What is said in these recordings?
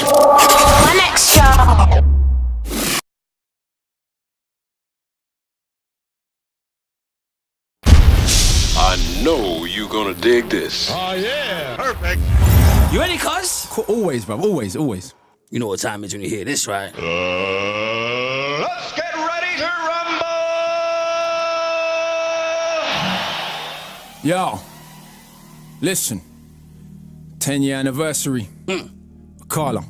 My next show. I know you gonna dig this. Oh yeah, perfect. You ready, cuz? Always, bro. Always. You know what time it is when you hear this, right? Let's get ready to rumble. Yo, listen. 10-year anniversary. Akala.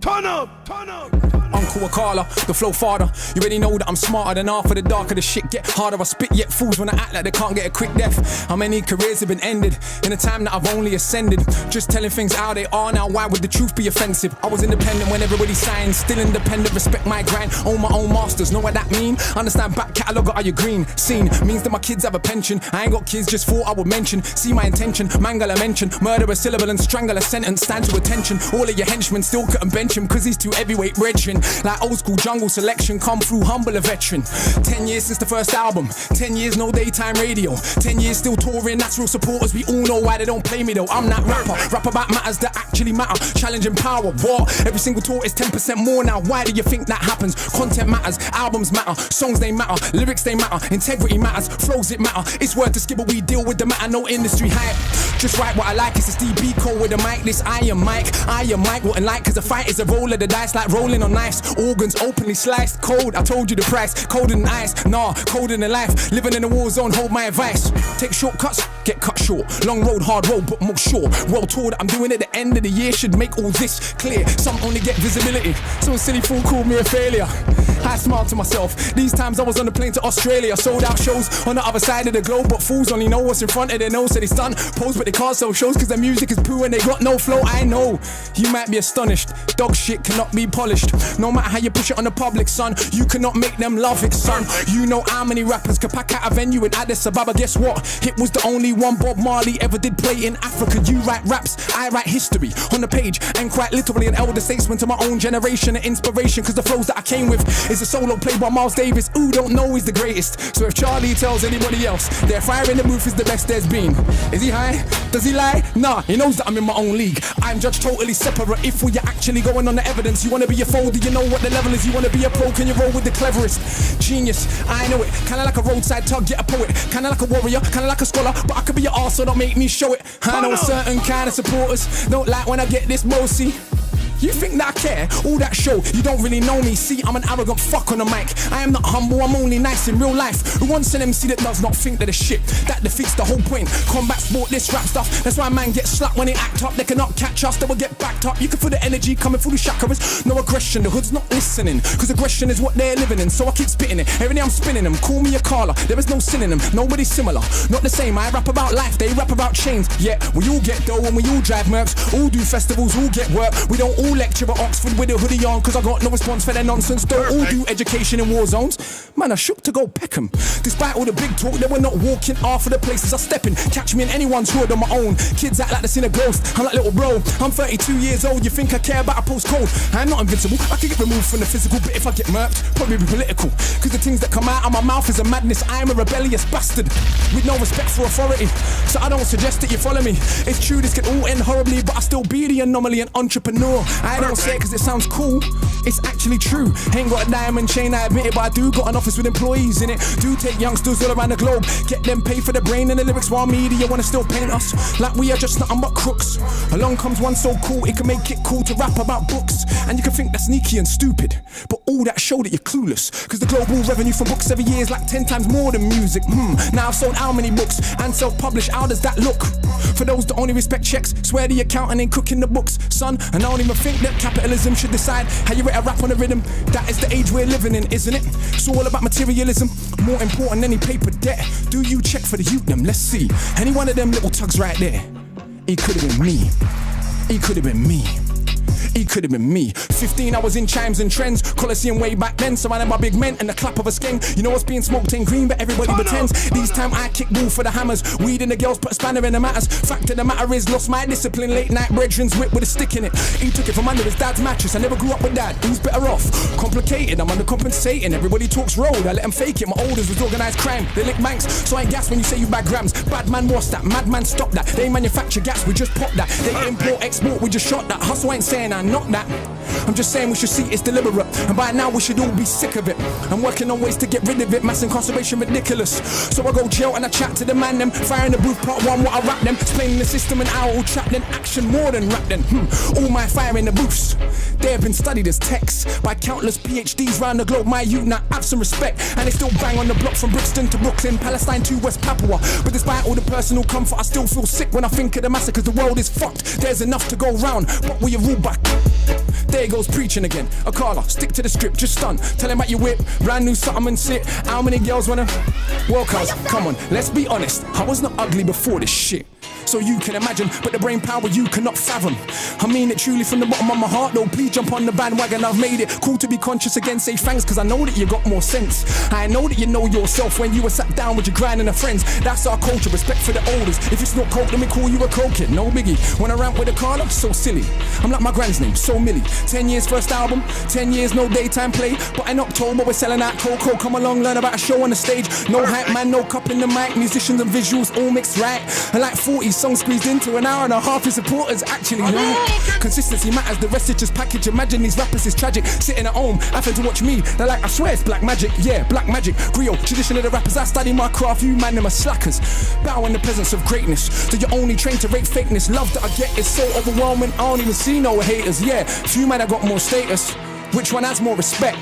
Turn up, turn up. Uncle Akala, the flow father. You already know that I'm smarter than half of the darker the shit get harder. I spit yet fools when I act like they can't get a quick death. How many careers have been ended in a time that I've only ascended? Just telling things how they are now, why would the truth be offensive? I was independent when everybody signed, still independent, respect my grind, own my own masters, know what that mean? Understand back catalogue or are you green? Seen, means that my kids have a pension. I ain't got kids, just thought I would mention. See my intention, mangle a mention, murder a syllable and strangle a sentence. Stand to attention, all of your henchmen still couldn't bench him, cause he's too heavyweight brethren. Like old school jungle selection, come through humble a veteran. 10 years since the first album, 10 years no daytime radio, 10 years still touring, that's real supporters. We all know why they don't play me though. I'm that rapper, rap about matters that actually matter, challenging power. What? Every single tour is 10% more now. Why do you think that happens? Content matters, albums matter, songs they matter, lyrics they matter, integrity matters, flows it matter. It's worth the skibble, we deal with the matter, no industry hype. Just write what I like, it's a DB code with a mic. This I am Mike, wouldn't like, cause the fight is a roll of the dice, like rolling on ice. Organs openly sliced, cold, I told you the price. Cold in ice, nah, cold in the life. Living in a war zone, hold my advice. Take shortcuts, get cut short. Long road, hard road, but more sure. World tour that I'm doing at the end of the year should make all this clear. Some only get visibility, some silly fool called me a failure. I smiled to myself, these times I was on the plane to Australia. Sold out shows on the other side of the globe, but fools only know what's in front of their nose. Said it's done, pose but they can't sell shows cause their music is poo and they got no flow. I know, you might be astonished, dog shit cannot be polished. No matter how you push it on the public, son, you cannot make them love it, son. You know how many rappers could pack out a venue in Addis Ababa. Guess what? It was the only one Bob Marley ever did play in Africa. You write raps, I write history on the page, and quite literally an elder statesman to my own generation. An inspiration cause the flows that I came with is a solo play by Miles Davis. Ooh, don't know he's the greatest. So if Charlie tells anybody else their fire in the booth is the best there's been, is he high? Does he lie? Nah, he knows that I'm in my own league. I'm judged totally separate. If we're actually going on the evidence, you wanna be a fool, do you know what the level is? You wanna be a pro, can you roll with the cleverest? Genius, I know it. Kinda like a roadside tug, get a poet. Kinda like a warrior, kinda like a scholar, but I could be your arse, so don't make me show it. I know a certain kind of supporters don't like when I get this bossy. You think that I care? All that show, you don't really know me. See, I'm an arrogant fuck on the mic. I am not humble, I'm only nice in real life. Who wants an MC that does not think that the shit? That defeats the whole point. Combat sport, this rap stuff. That's why man gets slapped when they act up. They cannot catch us, they will get backed up. You can feel the energy coming through the chakras. No aggression, the hood's not listening, cause aggression is what they're living in. So I keep spitting it, every day I'm spinning them. Call me Akala, there is no sin in them. Nobody similar, not the same. I rap about life, they rap about chains. Yeah, we all get dough and we all drive mercs. All do festivals, all get work. We don't all lecture at Oxford with a hoodie on, cause I got no response for their nonsense. Don't all do education in war zones. Man, I shook to go Peckham. Despite all the big talk, they were not walking half of the places I step in. Catch me in anyone's hood on my own. Kids act like they've seen a ghost. I'm like, little bro, I'm 32 years old. You think I care about a postcode? I'm not invincible, I can get removed from the physical, but if I get murked, probably be political. Cause the things that come out of my mouth is a madness. I am a rebellious bastard with no respect for authority. So I don't suggest that you follow me. It's true, this could all end horribly, but I still be the anomaly, an entrepreneur. I don't say it cause it sounds cool, it's actually true. Ain't got a diamond chain, I admit it, but I do got an office with employees in it. Do take youngsters all around the globe, get them paid for the brain and the lyrics, while media wanna still paint us like we are just nothing but crooks. Along comes one so cool, it can make it cool to rap about books. And you can think that's sneaky and stupid, but all that show that you're clueless. Cause the global revenue from books every year is like 10 times more than music. Now I've sold how many books and self-published, how does that look? For those that only respect checks, swear the accountant ain't cooking the books, son. And I don't even think that capitalism should decide how you rate a rap on a rhythm. That is the age we're living in, isn't it? It's all about materialism, more important than any paper debt. Do you check for the youth them? Let's see. Any one of them little tugs right there, he could have been me. He could have been me. He could have been me. 15, I was in chimes and trends. Coliseum way back then, surrounded by big men and the clap of a skeng. You know what's being smoked ain't green, but everybody pretends. These time I kick ball for the hammers. Weed and the girls put a spanner in the matters. Fact of the matter is, lost my discipline. Late night brethren's whip with a stick in it. He took it from under his dad's mattress. I never grew up with dad. Who's better off? Complicated, I'm undercompensating. Everybody talks road, I let them fake it. My olders was organised crime. They lick banks, so I ain't gas when you say you bag grams. Bad man, what's that? Madman, stop that. They manufacture gas, we just pop that. They import, export, we just shot that. Hustle ain't saying I'm not that. I'm just saying we should see it's deliberate, and by now we should all be sick of it. I'm working on ways to get rid of it. Mass incarceration ridiculous. So I go jail and I chat to the man them. Fire in the booth, part one, what I rap them. Explaining the system and how I will trap them. Action more than rap them. All my fire in the booths, they have been studied as texts by countless PhDs round the globe. My youth now have some respect, and they still bang on the block from Brixton to Brooklyn, Palestine to West Papua. But despite all the personal comfort, I still feel sick when I think of the massacres. The world is fucked, there's enough to go round, but will you rule back? There goes preaching again. Akala, stick to the script, just stun. Tell him about your whip, brand new something and sit. How many girls wanna? Well, cuz, come on, let's be honest. I was not ugly before this shit, so you can imagine, but the brain power you cannot fathom. I mean it truly from the bottom of my heart, though. Please jump on the bandwagon, I've made it cool to be conscious again. Say thanks, cause I know that you got more sense. I know that you know yourself when you were sat down with your grind and the friends. That's our culture, respect for the elders. If it's not coke, let me call you a coke kid, no biggie. When I rant with Akala, so silly. I'm like my grand's name, so Millie. 10 years first album, 10 years no daytime play. But in October we're selling out cocoa. Come along, learn about a show on the stage. No hype man, no cup in the mic. Musicians and visuals all mixed right. And like 40 songs squeezed into an hour and a half. His supporters actually right. Consistency matters, the rest is just package. Imagine these rappers is tragic, sitting at home having to watch me. They're like, I swear it's black magic. Yeah, black magic. Griot, tradition of the rappers. I study my craft, you man them are slackers. Bow in the presence of greatness, so you're only trained to rate fakeness. Love that I get is so overwhelming, I don't even see no haters. Yeah, few man I got more status. Which one has more respect?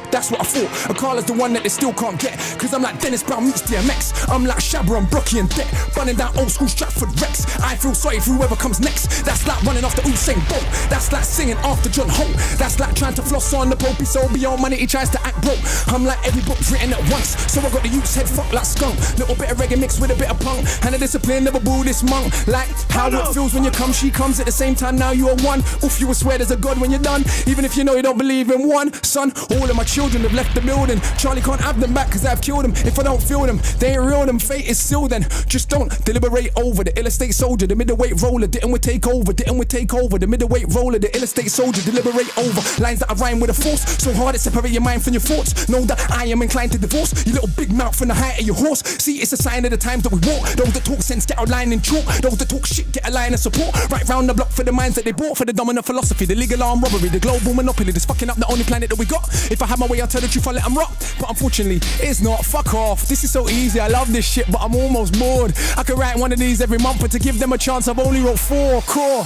That's what I thought. Akala's the one that they still can't get. Cause I'm like Dennis Brown meets DMX. I'm like Shabba and Brookie and Deck. Running down old school Stratford Rex. I feel sorry for whoever comes next. That's like running off the Usain Bolt. That's like singing after John Holt. That's like trying to floss on the Pope. He's so beyond money, he tries to act broke. I'm like every book written at once. So I got the youth's head fucked like skunk. Little bit of reggae mixed with a bit of punk. And the discipline of a Buddhist monk. Like how it feels when you come, she comes at the same time. Now you are one. Oof, you will swear there's a God when you're done. Even if you know you don't believe in one. Son, all of my children have left the building. Charlie can't have them back cause I've killed them. If I don't feel them, they ain't real, them fate is sealed then. Just don't deliberate over the ill estate soldier, the middleweight roller. Didn't we take over? Didn't we take over? The middleweight roller, the ill estate soldier, deliberate over. Lines that I rhyme with a force, so hard it separate your mind from your thoughts. Know that I am inclined to divorce your little big mouth from the height of your horse. See, it's a sign of the times that we walk. Those that talk sense get a line in chalk. Those that talk shit get a line of support. Right round the block for the minds that they bought. For the dominant philosophy, the legal armed robbery, the global monopoly that's fucking up the only planet that we got. If I have my way, I'll tell the truth, I'll let them rock. But unfortunately, it's not. Fuck off. This is so easy. I love this shit, but I'm almost bored. I could write one of these every month, but to give them a chance, I've only wrote 4 core.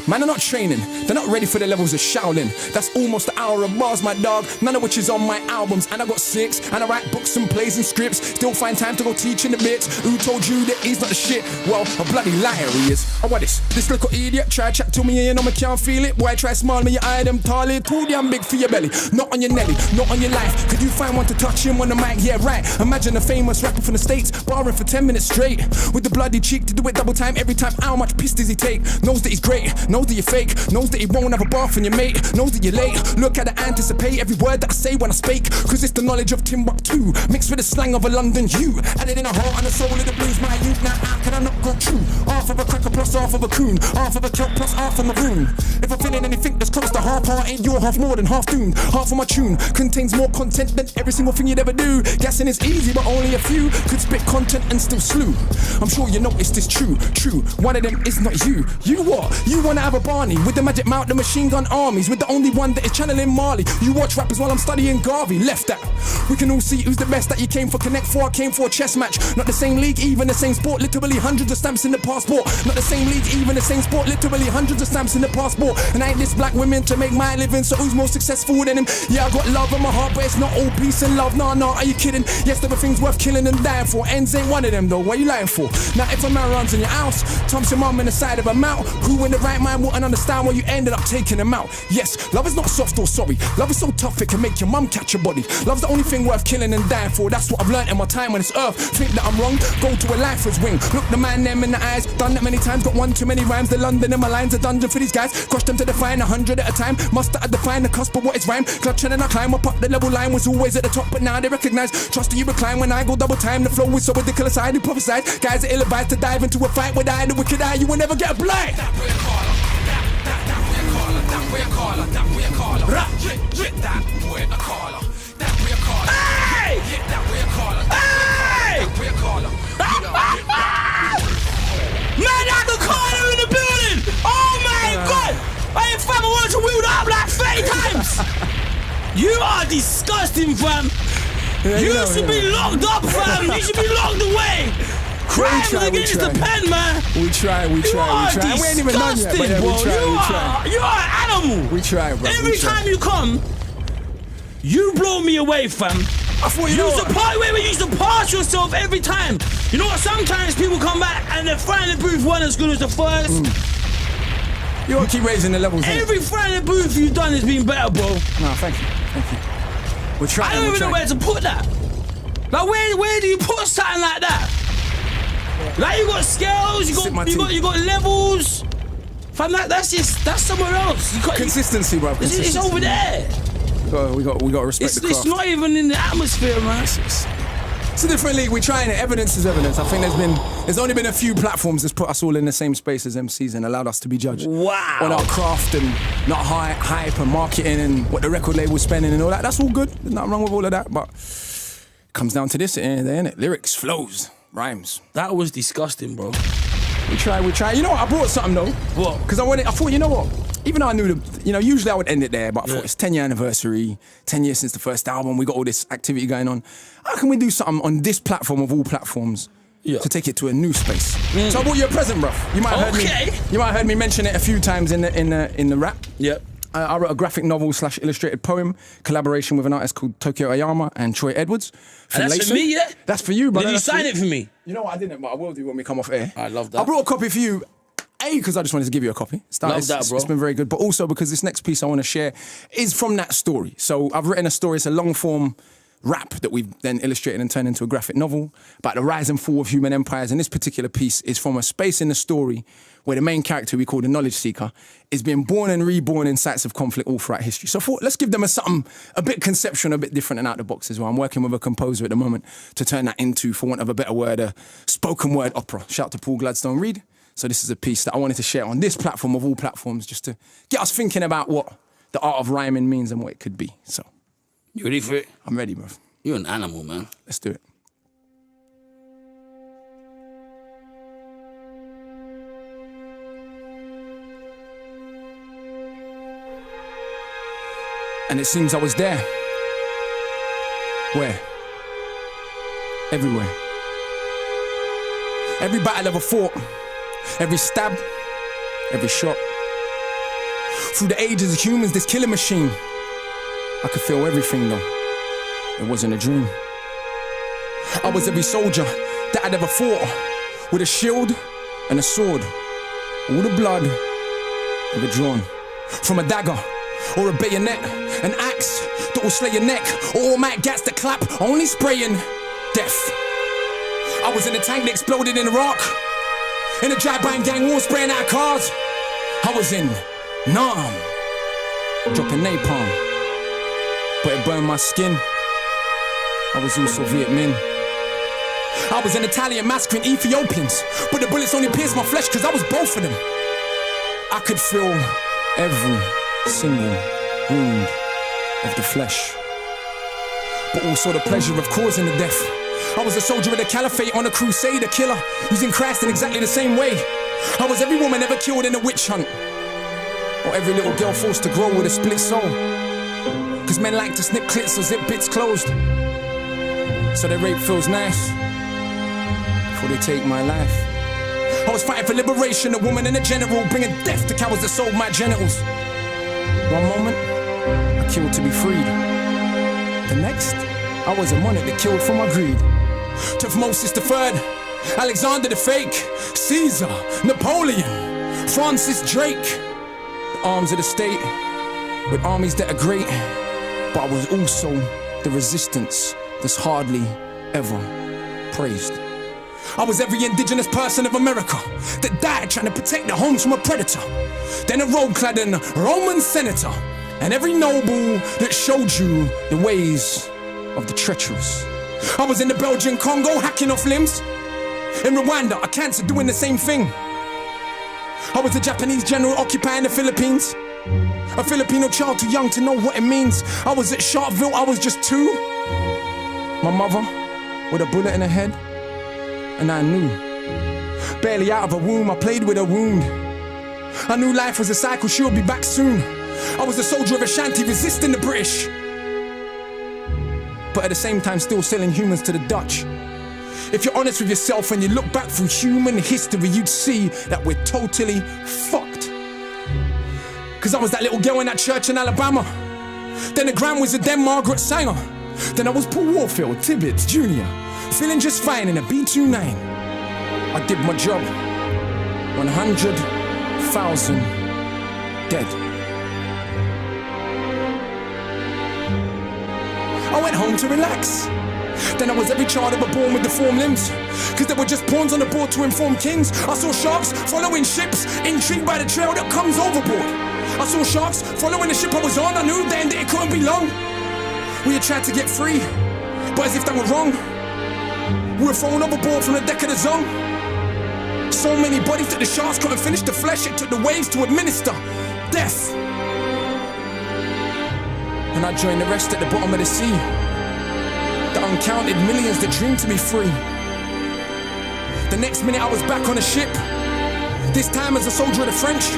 Man, they're not training. They're not ready for the levels of Shaolin. That's almost an hour of bars, my dog. None of which is on my albums. And I got 6. And I write books and plays and scripts. Still find time to go teaching the bits. Who told you that he's not the shit? Well, a bloody liar he is. Oh, what is? This little idiot try chat to me and you know me can't feel it. Boy, try smile me, your eye them tally. Too damn big for your belly. Not on your Nelly, not on your life. Could you find one to touch him on the mic? Yeah, right. Imagine a famous rapper from the States barring for 10 minutes straight. With the bloody cheek to do it double time every time. How much piss does he take? Knows that he's great. Knows that you're fake. Knows that he won't have a bath on your mate. Knows that you're late. Look at the anticipate every word that I say when I speak. Cause it's the knowledge of Timbuktu mixed with the slang of a London Jew. Added in a heart and a soul of the blues. My youth, now how can I not go true? Half of a cracker plus half of a coon. Half of a kelp plus half a maroon. If I'm feeling anything that's close to half heart, ain't your half more than half doomed. Half of my tune contains more content than every single thing you'd ever do. Guessing is easy, but only a few could spit content and still slew. I'm sure you noticed this true. One of them is not you. You what? You wanna have a Barney with the magic mount, the machine gun armies, with the only one that is channeling Marley. You watch rappers while I'm studying Garvey. Left that. We can all see who's the best that you came for. Connect 4, I came for a chess match. Not the same league, even the same sport. Literally hundreds of stamps in the passport. Not the same league, even the same sport. Literally hundreds of stamps in the passport. And I ain't this black women to make my living. So who's more successful than him? Yeah, I got love in my heart, but it's not all peace and love. Nah, are you kidding? Yes, there were things worth killing and dying for. Ends ain't one of them though. What are you lying for? Now if a man runs in your house, Tom's your mum in the side of a mouth. Who in the right mind mind wouldn't understand why you ended up taking them out. Yes, love is not soft or sorry. Love is so tough it can make your mum catch a body. Love's the only thing worth killing and dying for. That's what I've learned in my time on this earth. Think that I'm wrong? Go to a lifer's wing. Look the man them in the eyes. Done that many times. Got one too many rhymes. The London in my lines. A dungeon for these guys. Crush them to define 100 at a time. Must have defined the cusp of what is rhyme. Clutching and I climb up the level line. Was always at the top, but now they recognize. Trust that you recline when I go double time. The flow is so ridiculous. I do prophesize. Guys are ill-advised to dive into a fight with I, the wicked eye. You will never get a blind. That way Akala. That way Akala. That way Akala. That way Akala. That way Akala. Hey! That way Akala. Hey! That way Akala. Man, that's Akala in the building! Oh my God! I ain't fam, I want to wheel up like 30 times! You are disgusting, fam! You should be locked up, fam! You should be locked away! Crimes against the pen, man! We try. And we ain't even done yet, but yeah, bro. we try. You are an animal! We try, bro. Every time you come, you blow me away, fam. I thought you used to pass yourself every time. You know what? Sometimes people come back and the final booth weren't as good as the first. You won't keep raising the levels. Every final booth you've done has been better, bro. No, thank you. We're trying. I don't even know where to put that. Like, where do you put something like that? Like, you got scales, you got levels. Fam, that's somewhere else. Consistency, bro. It's over there. We got to respect the craft. It's not even in the atmosphere, man. It's a different league. We're trying it. Evidence is evidence. I think there's only been a few platforms that's put us all in the same space as MCs and allowed us to be judged. Wow. On our craft and not hype and marketing and what the record label's spending and all that. That's all good. There's nothing wrong with all of that. But it comes down to this, innit? Lyrics, flows, rhymes. That was disgusting, bro. We try. You know what? I brought something though. What? Because I thought, you know what? Even though I knew usually I would end it there, but I thought it's 10-year anniversary, 10 years since the first album, we got all this activity going on. How can we do something on this platform of all platforms to take it to a new space? So I brought you a present, bruv. You might have heard me mention it a few times in the rap. Yep. I wrote a graphic novel / illustrated poem, collaboration with an artist called Tokyo Ayama and Troy Edwards. That's for me, yeah? That's for you, brother. Did you sign it for me? You know what, I didn't, but I will do when we come off air. I love that. I brought a copy for you. Because I just wanted to give you a copy. Love that, bro. It's been very good. But also because this next piece I want to share is from that story. So I've written a story. It's a long-form rap that we've then illustrated and turned into a graphic novel about the rise and fall of human empires. And this particular piece is from a space in the story where the main character we call the knowledge seeker is being born and reborn in sites of conflict all throughout history. So I thought, let's give them something a bit conceptual, a bit different and out the box as well. I'm working with a composer at the moment to turn that into, for want of a better word, a spoken word opera. Shout out to Paul Gladstone Reed. So this is a piece that I wanted to share on this platform of all platforms just to get us thinking about what the art of rhyming means and what it could be. So, you ready for it? I'm ready, bro. You're an animal, man. Let's do it. And it seems I was there. Where? Everywhere. Every battle ever fought. Every stab, every shot. Through the ages of humans, this killing machine. I could feel everything though. It wasn't a dream. I was every soldier that I'd ever fought, with a shield and a sword. All the blood ever drawn. From a dagger or a bayonet, an axe that will slay your neck, or automatic gas to clap, only spraying death. I was in a tank that exploded in Iraq. In a drive-by gang war spraying out cars. I was in Nam, dropping napalm, but it burned my skin. I was also Viet Minh. I was an Italian massacring Ethiopians, but the bullets only pierced my flesh cause I was both of them. I could feel every single wound of the flesh, but also the pleasure of causing the death. I was a soldier of the caliphate on a crusade, a killer, using Christ in exactly the same way. I was every woman ever killed in a witch hunt, or every little girl forced to grow with a split soul. Cause men like to snip clits or zip bits closed, so their rape feels nice before they take my life. I was fighting for liberation, a woman and a general, bringing death to cowards that sold my genitals. One moment, I killed to be freed. The next, I was a monarch that killed for my greed. Tutmosis III, Alexander the Fake, Caesar, Napoleon, Francis Drake, the arms of the state, with armies that are great, but I was also the resistance that's hardly ever praised. I was every indigenous person of America that died trying to protect their homes from a predator. Then a robe-clad and Roman senator, and every noble that showed you the ways of the treacherous. I was in the Belgian Congo hacking off limbs. In Rwanda, a cancer doing the same thing. I was a Japanese general occupying the Philippines. A Filipino child too young to know what it means. I was at Sharpeville, I was just 2. My mother with a bullet in her head, and I knew. Barely out of a womb, I played with a wound. I knew life was a cycle, she'll be back soon. I was a soldier of Ashanti resisting the British, but at the same time still selling humans to the Dutch. If you're honest with yourself and you look back through human history, you'd see that we're totally fucked. Cause I was that little girl in that church in Alabama. Then the Grand Wizard, then Margaret Sanger. Then I was Paul Warfield, Tibbets Jr., feeling just fine in a B-29. I did my job. 100,000 dead. I went home to relax. Then I was every child ever born with deformed limbs, cause they were just pawns on the board to inform kings. I saw sharks following ships, intrigued by the trail that comes overboard. I saw sharks following the ship I was on. I knew then that it couldn't be long. We had tried to get free, but as if that were wrong, we were thrown overboard from the deck of the Zone. So many bodies that the sharks couldn't finish the flesh. It took the waves to administer death. And I joined the rest at the bottom of the sea, the uncounted millions that dreamed to be free. The next minute I was back on a ship, this time as a soldier of the French.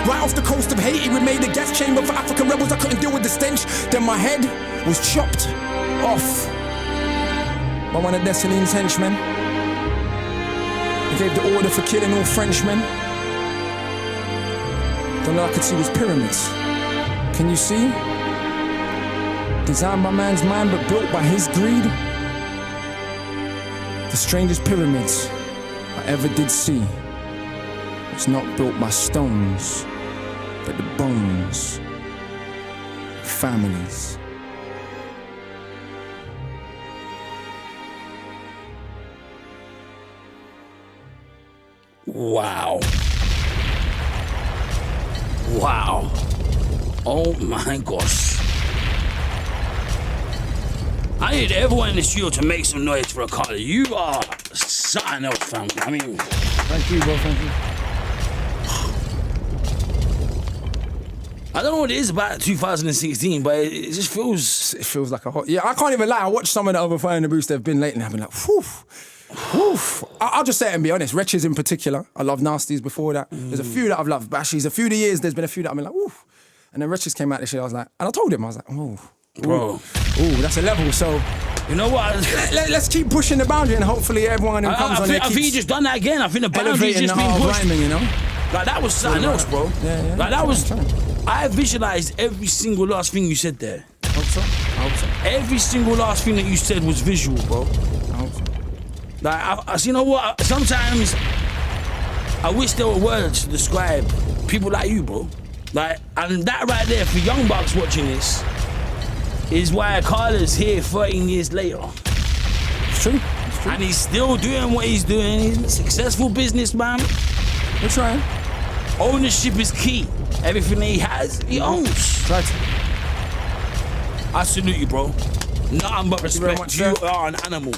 Right off the coast of Haiti, we made a gas chamber for African rebels. I couldn't deal with the stench. Then my head was chopped off by one of Dessalines' henchmen. He gave the order for killing all Frenchmen. Then all I could see was pyramids. Can you see? Designed by man's mind but built by his greed. The strangest pyramids I ever did see was not built by stones, but the bones of families. Wow. Wow. Oh my gosh. I need everyone in the studio to make some noise for Akala. You are something else, fam. I mean... Thank you, bro, thank you. I don't know what it is about 2016, but it just feels... It feels like a hot... Yeah, I can't even lie. I watched some of the other Fire in the Boost they've been lately, I've been like, whew. Whew. I'll just say it and be honest. Wretches in particular. I love Nasties before that. There's a few that I've loved. But actually, there's a few of the years, there's been a few that I've been like, whew. And then Wretches came out this year, I was like... And I told him, I was like, oh... Bro. Ooh, that's a level, so... You know what? Let's keep pushing the boundary and hopefully everyone who comes on there I think you just done that again. I think the boundary's just been pushed. Rhyming, you know? Like, that was something else, bro. Yeah. Like, that was... I visualized every single last thing you said there. I hope so. Every single last thing that you said was visual, bro. I hope so. Like, you know what? Sometimes I wish there were words to describe people like you, bro. Like, and that right there, for young bucks watching this, is why Akala's here 13 years later. It's true. And he's still doing what he's doing. He's a successful businessman. We're trying. Ownership is key. Everything that he has, he owns. Try to. I salute you, bro. Nothing but respect. Very much, you sir. are an animal.